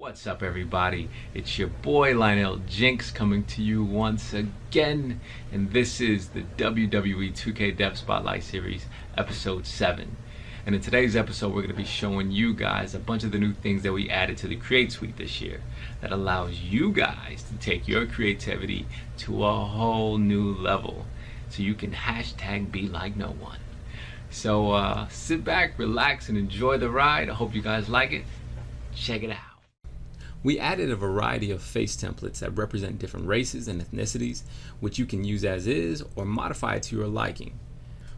What's up, everybody? It's your boy Lionel Jinx coming to you once again, and this is the WWE 2kDev Spotlight Series, Episode 7. And in today's episode, we're going to be showing you guys a bunch of the new things that we added to the Create Suite this year that allows you guys to take your creativity to a whole new level so you can hashtag be like no one. So sit back, relax, and enjoy the ride. I hope you guys like it. Check it out. We added a variety of face templates that represent different races and ethnicities, which you can use as is or modify to your liking.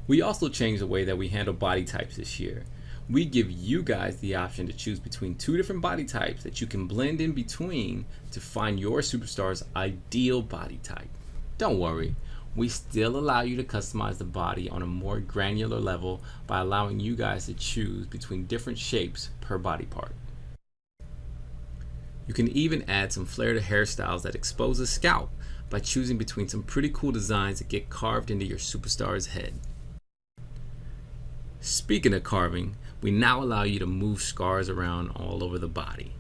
We also changed the way that we handle body types this year. We give you guys the option to choose between two different body types that you can blend in between to find your superstar's ideal body type. Don't worry, we still allow you to customize the body on a more granular level by allowing you guys to choose between different shapes per body part. You can even add some flair to hairstyles that expose the scalp by choosing between some pretty cool designs that get carved into your superstar's head. Speaking of carving, we now allow you to move scars around all over the body.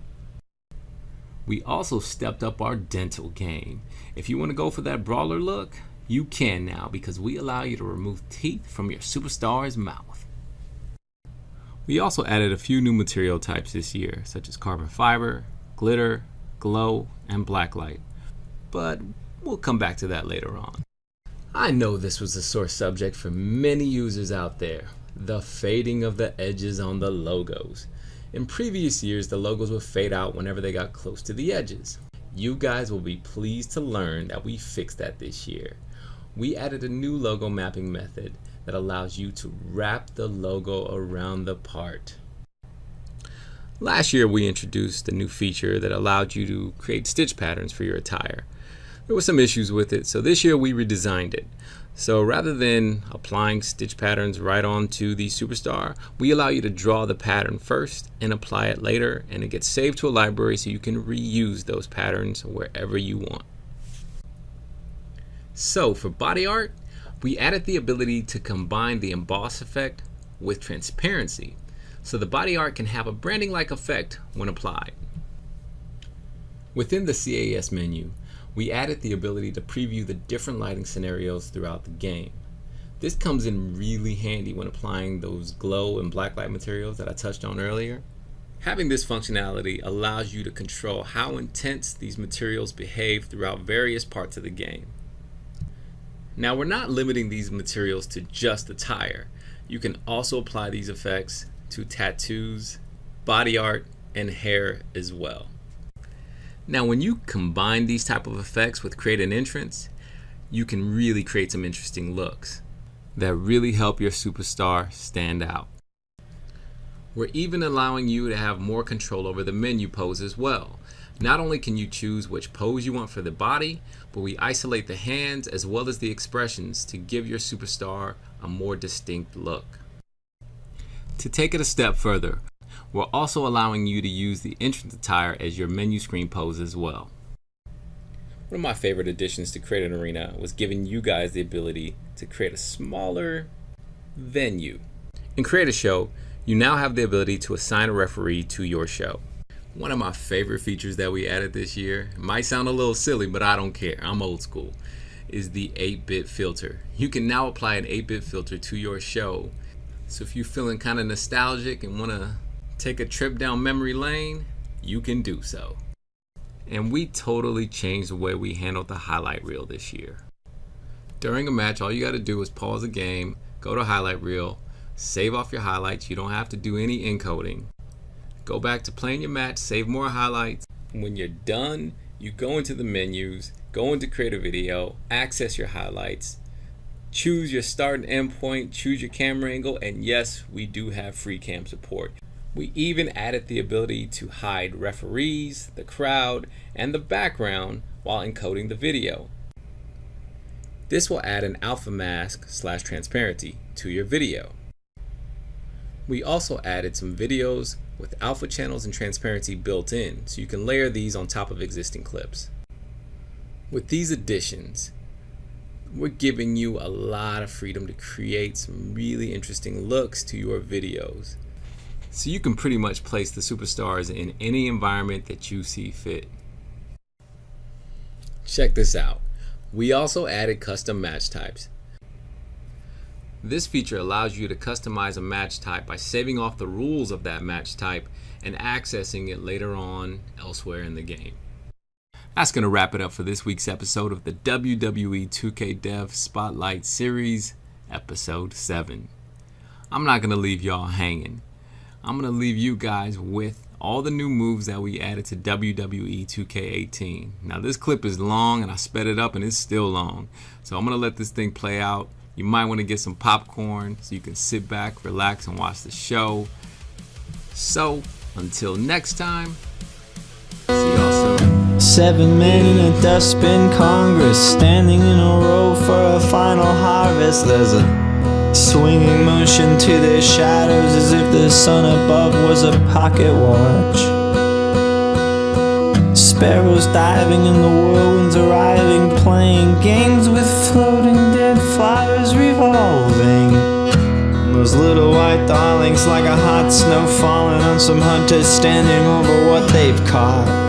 We also stepped up our dental game. If you want to go for that brawler look, you can now because we allow you to remove teeth from your superstar's mouth. We also added a few new material types this year, such as carbon fiber, glitter, glow, and blacklight, but we'll come back to that later on. I know this was a sore subject for many users out there, the fading of the edges on the logos. In previous years, the logos would fade out whenever they got close to the edges. You guys will be pleased to learn that we fixed that this year. We added a new logo mapping method that allows you to wrap the logo around the part. Last year, we introduced a new feature that allowed you to create stitch patterns for your attire. There were some issues with it, so this year we redesigned it. So rather than applying stitch patterns right onto the superstar, we allow you to draw the pattern first and apply it later, and it gets saved to a library so you can reuse those patterns wherever you want. So for body art, we added the ability to combine the emboss effect with transparency, so the body art can have a branding-like effect when applied. Within the CAS menu, we added the ability to preview the different lighting scenarios throughout the game. This comes in really handy when applying those glow and blacklight materials that I touched on earlier. Having this functionality allows you to control how intense these materials behave throughout various parts of the game. Now, we're not limiting these materials to just attire. You can also apply these effects to tattoos, body art, and hair as well. Now, when you combine these type of effects with create an entrance, you can really create some interesting looks that really help your superstar stand out. We're even allowing you to have more control over the menu pose as well. Not only can you choose which pose you want for the body, but we isolate the hands as well as the expressions to give your superstar a more distinct look. To take it a step further, we're also allowing you to use the entrance attire as your menu screen pose as well. One of my favorite additions to Create an Arena was giving you guys the ability to create a smaller venue. In Create a Show, you now have the ability to assign a referee to your show. One of my favorite features that we added this year, it might sound a little silly, but I don't care, I'm old school, is the 8-bit filter. You can now apply an 8-bit filter to your show. So if you're feeling kind of nostalgic and want to take a trip down memory lane, you can do so. And we totally changed the way we handled the highlight reel this year. During a match, all you got to do is pause the game, go to highlight reel, save off your highlights. You don't have to do any encoding. Go back to playing your match, save more highlights. When you're done, you go into the menus, go into create a video, access your highlights, choose your start and end point, choose your camera angle, and yes, we do have free cam support. We even added the ability to hide referees, the crowd, and the background while encoding the video. This will add an alpha mask / transparency to your video. We also added some videos with alpha channels and transparency built in, so you can layer these on top of existing clips. With these additions, we're giving you a lot of freedom to create some really interesting looks to your videos. so you can pretty much place the superstars in any environment that you see fit. Check this out. We also added custom match types. This feature allows you to customize a match type by saving off the rules of that match type and accessing it later on elsewhere in the game. That's going to wrap it up for this week's episode of the WWE 2kDev Spotlight Series, Episode 7. I'm not going to leave y'all hanging. I'm going to leave you guys with all the new moves that we added to WWE 2K18. Now this clip is long and I sped it up and it's still long. So I'm going to let this thing play out. You might want to get some popcorn so you can sit back, relax, and watch the show. So until next time, see y'all soon. 7 men in a dustbin Congress, standing in a row for a final harvest. There's a swinging motion to their shadows, as if the sun above was a pocket watch. Sparrows diving and the whirlwinds arriving, playing games with floating dead flowers revolving. Those little white darlings like a hot snow falling on some hunters standing over what they've caught.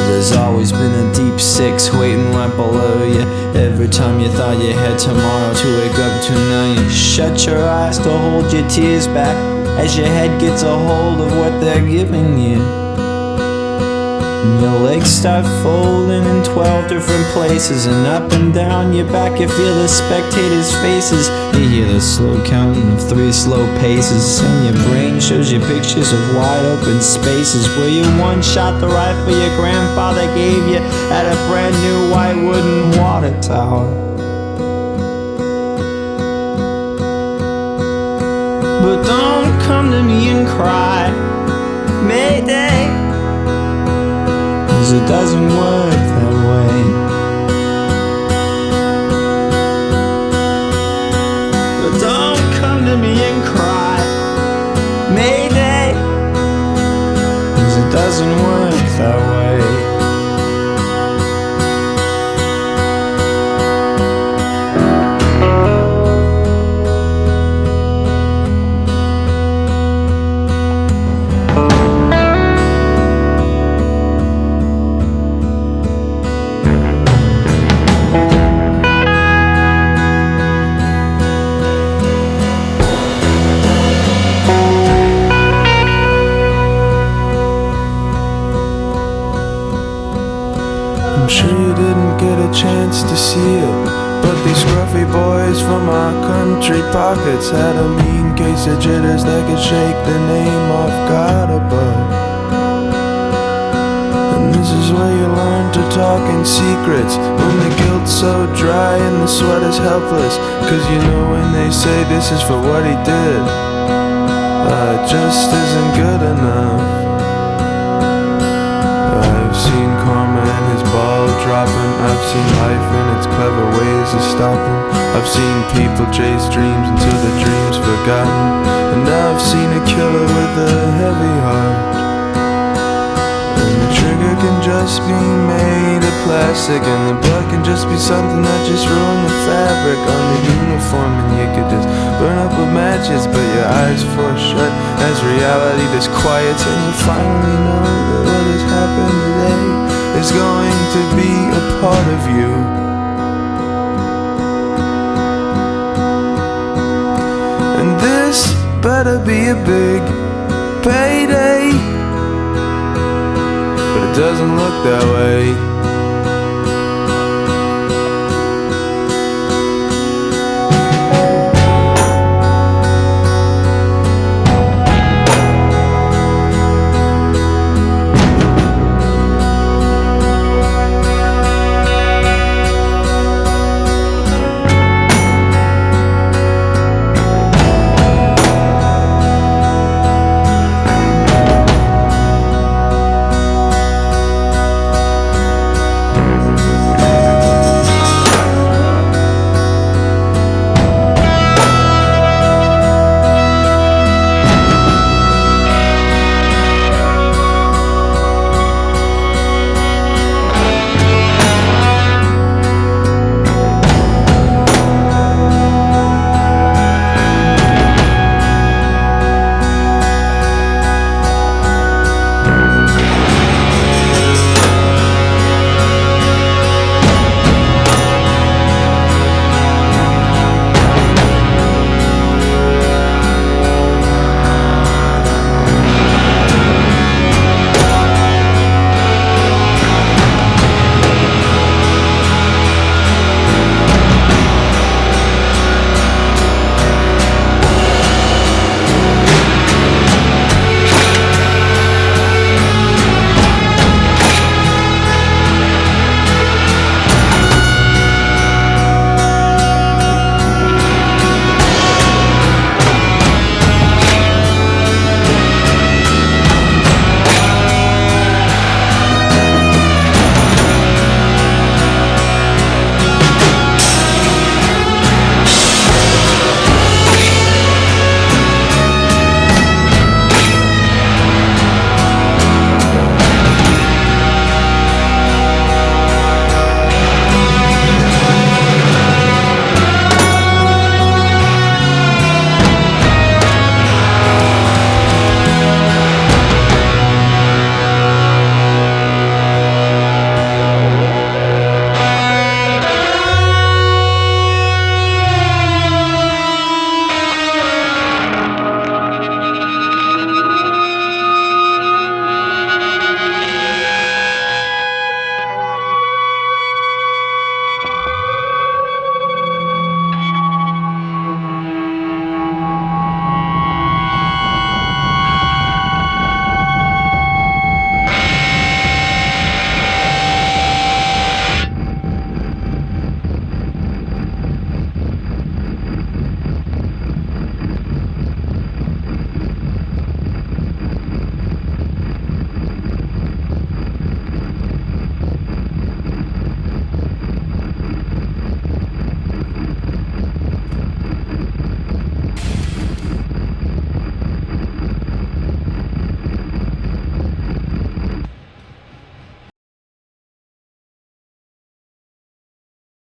There's always been a deep six waiting right below you. Every time you thought you had tomorrow to wake up to, now you shut your eyes to hold your tears back as your head gets a hold of what they're giving you. And your legs start folding in 12 different places, and up and down your back you feel the spectators' faces. You hear the slow counting of 3 slow paces, and your brain shows you pictures of wide open spaces where you one-shot the rifle your grandfather gave you at a brand new white wooden water tower. But don't come to me and cry, Mayday, 'cause it doesn't work that way. But don't come to me and cry, Mayday, 'cause it doesn't work that way. I'm sure you didn't get a chance to see it, but these scruffy boys from our country pockets had a mean case of jitters that could shake the name off God above. And this is where you learn to talk in secrets, when the guilt's so dry and the sweat is helpless. 'Cause you know when they say this is for what he did, it just isn't good enough. I've seen karma and his ball dropping. I've seen life and its clever ways of stopping. I've seen people chase dreams until the dream's forgotten. And I've seen a killer with a heavy heart, and the trigger can just be made of plastic, and the blood can just be something that just ruined the fabric on the uniform. And you could just burn up with matches, but your eyes force shut as reality disquiets, and you finally know that what has happened today is going to be a part of you. And this better be a big payday, but it doesn't look that way.